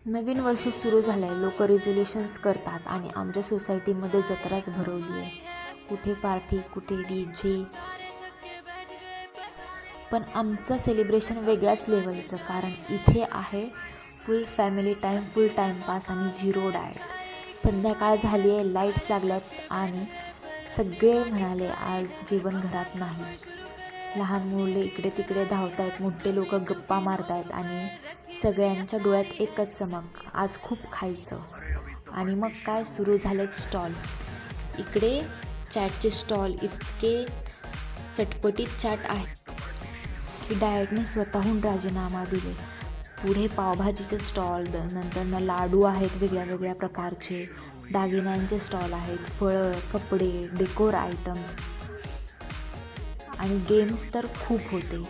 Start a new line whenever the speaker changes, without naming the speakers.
नवीन वर्ष सुरू झालं आहे. लोक रिझोल्युशन्स करतात आणि आमच्या सोसायटीमध्ये जत्राच भरवली आहे. कुठे पार्टी, कुठे DJ. पण आमचं सेलिब्रेशन वेगळ्याच लेवलचं, कारण इथे आहे फुल फॅमिली टाईम, फुल टाईमपास आणि झिरो डाएट. संध्याकाळ झाली आहे, लाईट्स लागल्यात आणि सगळे म्हणाले आज जेवण घरात नाही. लहान मुले इकडे तिकडे धावत आहेत, मोठे लोक गप्पा मारत आहेत आणि सगळ्यांच्या डोळ्यात एकच चमक, आज खूप खायचं. आणि मग काय सुरू झालेत स्टॉल. इकडे चॅटचे स्टॉल इतके चटपटीत चॅट आहे की डाएटने स्वतःहून राजीनामा दिले. पुढे पावभाजीचे स्टॉल, नंतर लाडू आहेत वेगळ्या वेगळ्या प्रकारचे, दागिन्यांचे स्टॉल आहेत, फळं, कपडे, डेकोर आयटम्स आणि गेम्स तर खूप होते.